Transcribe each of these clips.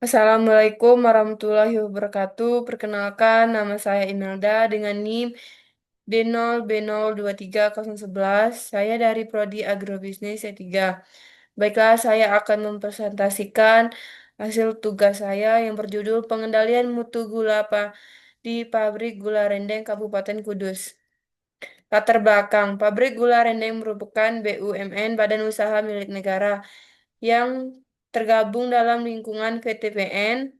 Assalamualaikum warahmatullahi wabarakatuh. Perkenalkan, nama saya Imelda dengan NIM D0B0230111. Saya dari Prodi Agrobisnis C3. Baiklah, saya akan mempresentasikan hasil tugas saya yang berjudul Pengendalian Mutu Gula di Pabrik Gula Rendeng Kabupaten Kudus. Latar belakang, Pabrik Gula Rendeng merupakan BUMN Badan Usaha milik negara yang tergabung dalam lingkungan PTPN.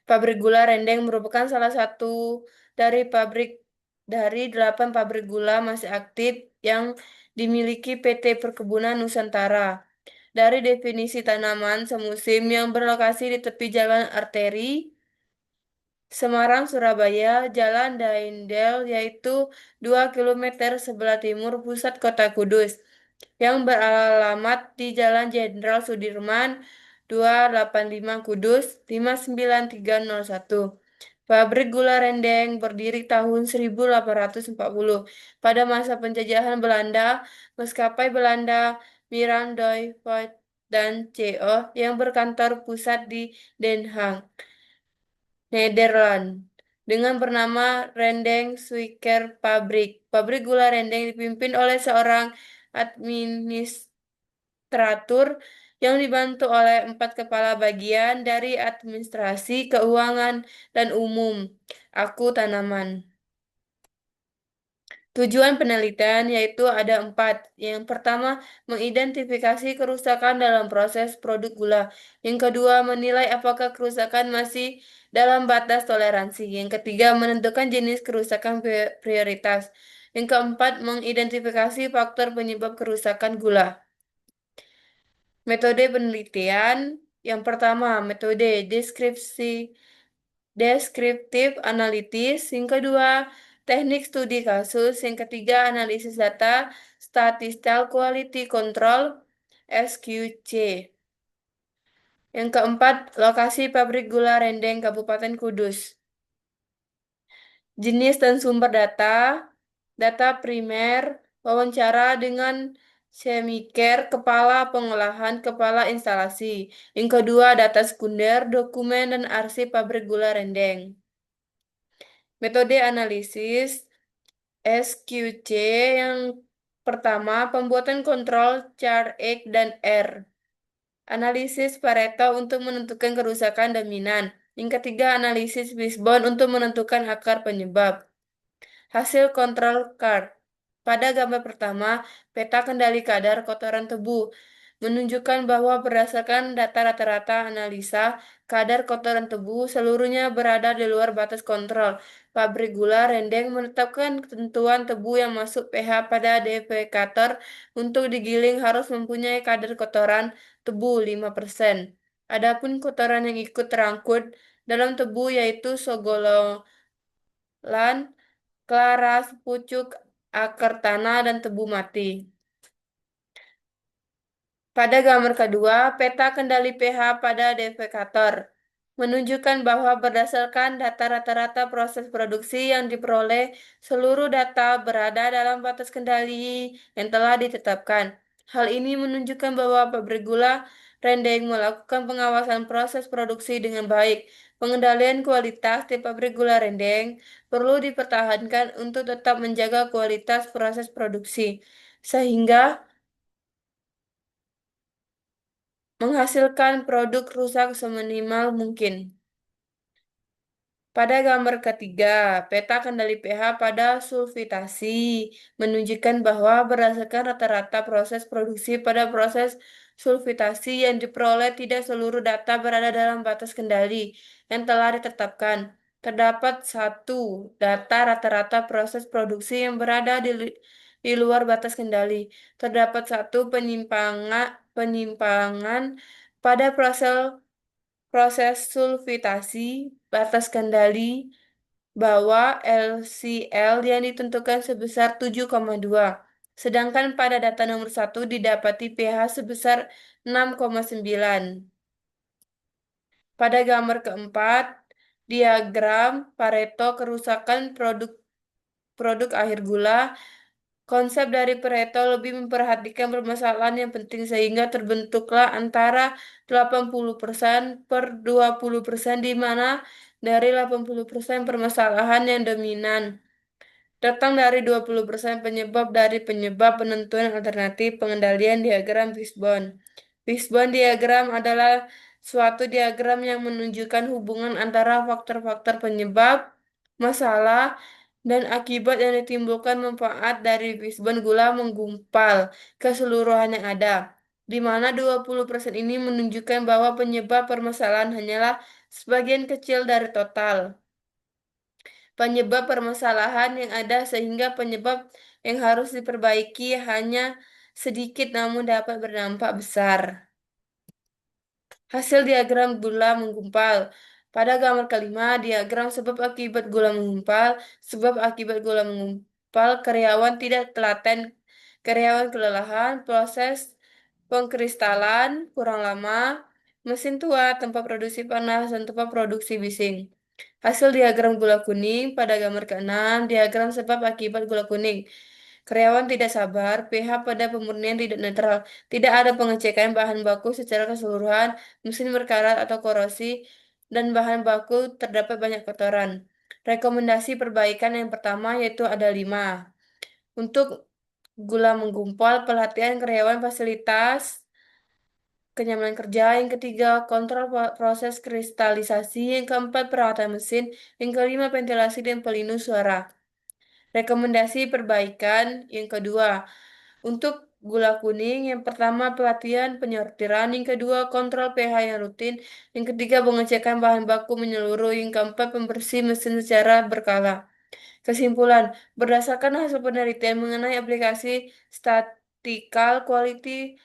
Pabrik gula Rendeng merupakan salah satu dari 8 pabrik gula masih aktif yang dimiliki PT Perkebunan Nusantara. Dari definisi tanaman semusim yang berlokasi di tepi jalan arteri Semarang Surabaya, Jalan Daendel yaitu 2 kilometer sebelah timur pusat Kota Kudus yang beralamat di Jalan Jenderal Sudirman 285 Kudus 59301. Pabrik gula Rendeng berdiri tahun 1840. Pada masa penjajahan Belanda, maskapai Belanda Mirandooivod dan CO yang berkantor pusat di Den Haag, Nederland, dengan bernama Rendeng Suiker Pabrik. Pabrik gula Rendeng dipimpin oleh seorang administratur yang dibantu oleh 4 kepala bagian dari administrasi, keuangan, dan umum. Aku tanaman. Tujuan penelitian yaitu ada 4. Yang pertama, mengidentifikasi kerusakan dalam proses produk gula. Yang kedua, menilai apakah kerusakan masih dalam batas toleransi. Yang ketiga, menentukan jenis kerusakan prioritas. Yang keempat, mengidentifikasi faktor penyebab kerusakan gula. Metode penelitian yang pertama, metode deskriptif analitis, yang kedua, teknik studi kasus, yang ketiga, analisis data, statistical quality control, SQC. Yang keempat, lokasi pabrik gula Rendeng Kabupaten Kudus. Jenis dan sumber data, data primer, wawancara dengan semicare, kepala pengolahan, kepala instalasi. Yang kedua, data sekunder, dokumen dan arsip pabrik gula Rendeng. Metode analisis SQC yang pertama, pembuatan kontrol chart X dan R. Analisis Pareto untuk menentukan kerusakan dominan. Yang ketiga, analisis Wishbone untuk menentukan akar penyebab. Hasil kontrol card. Pada gambar pertama, peta kendali kadar kotoran tebu menunjukkan bahwa berdasarkan data rata-rata analisa, kadar kotoran tebu seluruhnya berada di luar batas kontrol. Pabrik gula Rendeng menetapkan ketentuan tebu yang masuk pH pada defekator untuk digiling harus mempunyai kadar kotoran tebu 5%. Adapun kotoran yang ikut terangkut dalam tebu yaitu sogololan, Klaras, pucuk, akar tanah, dan tebu mati. Pada gambar kedua, peta kendali pH pada defekator menunjukkan bahwa berdasarkan data rata-rata proses produksi yang diperoleh, seluruh data berada dalam batas kendali yang telah ditetapkan. Hal ini menunjukkan bahwa pabrik gula Rendeng melakukan pengawasan proses produksi dengan baik. Pengendalian kualitas di pabrik gula Rendeng perlu dipertahankan untuk tetap menjaga kualitas proses produksi, sehingga menghasilkan produk rusak seminimal mungkin. Pada gambar ketiga, peta kendali pH pada sulfitasi menunjukkan bahwa berdasarkan rata-rata proses produksi pada proses sulfitasi yang diperoleh tidak seluruh data berada dalam batas kendali yang telah ditetapkan. Terdapat satu data rata-rata proses produksi yang berada di luar batas kendali. Terdapat satu penyimpangan pada proses sulfitasi batas kendali bawah LCL yang ditentukan sebesar 7,2. Sedangkan pada data nomor 1 didapati pH sebesar 6,9. Pada gambar keempat, diagram Pareto kerusakan produk produk akhir gula Konsep dari Pareto lebih memperhatikan permasalahan yang penting sehingga terbentuklah antara 80% per 20% di mana dari 80% permasalahan yang dominan datang dari 20% penyebab dari penyebab penentuan alternatif pengendalian diagram Fishbone. Fishbone diagram adalah suatu diagram yang menunjukkan hubungan antara faktor-faktor penyebab, masalah, dan akibat yang ditimbulkan manfaat dari Fishbone gula menggumpal keseluruhan yang ada, di mana 20% ini menunjukkan bahwa penyebab permasalahan hanyalah sebagian kecil dari total penyebab permasalahan yang ada sehingga penyebab yang harus diperbaiki hanya sedikit namun dapat berdampak besar. Hasil diagram gula menggumpal. Pada gambar kelima, diagram sebab akibat gula menggumpal. Sebab akibat gula menggumpal, karyawan tidak telaten, karyawan kelelahan, proses pengkristalan kurang lama, mesin tua, tempat produksi panas, dan tempat produksi bising. Hasil diagram gula kuning pada gambar keenam, diagram sebab akibat gula kuning. Karyawan tidak sabar, pH pada pemurnian tidak netral, tidak ada pengecekan bahan baku secara keseluruhan, mesin berkarat atau korosi, dan bahan baku terdapat banyak kotoran. Rekomendasi perbaikan yang pertama yaitu ada 5. Untuk gula menggumpal, pelatihan karyawan fasilitas, kenyamanan kerja, yang ketiga, kontrol proses kristalisasi, yang keempat, perawatan mesin, yang kelima, ventilasi dan pelindung suara. Rekomendasi perbaikan yang kedua, untuk gula kuning, yang pertama pelatihan penyortiran, yang kedua kontrol pH yang rutin, yang ketiga pengecekan bahan baku menyeluruh, yang keempat pembersih mesin secara berkala. Kesimpulan, berdasarkan hasil penelitian mengenai aplikasi statistical quality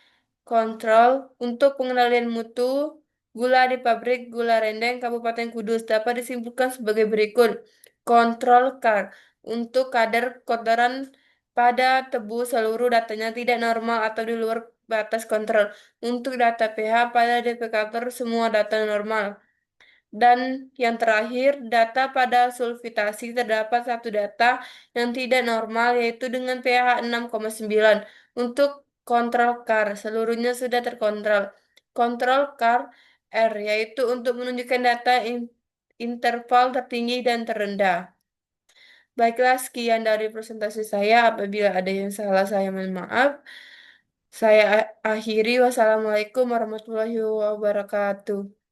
control untuk pengendalian mutu gula di pabrik gula Rendeng Kabupaten Kudus dapat disimpulkan sebagai berikut. Kontrol CAR untuk kadar kotoran pada tebu seluruh datanya tidak normal atau di luar batas kontrol. Untuk data pH pada depikator semua data normal. Dan yang terakhir, data pada sulfitasi terdapat satu data yang tidak normal yaitu dengan pH 6,9. Untuk kontrol CAR, seluruhnya sudah terkontrol. Kontrol CAR R yaitu untuk menunjukkan data interval tertinggi dan terendah. Baiklah, sekian dari presentasi saya. Apabila ada yang salah, saya mohon maaf. Saya akhiri. Wassalamualaikum warahmatullahi wabarakatuh.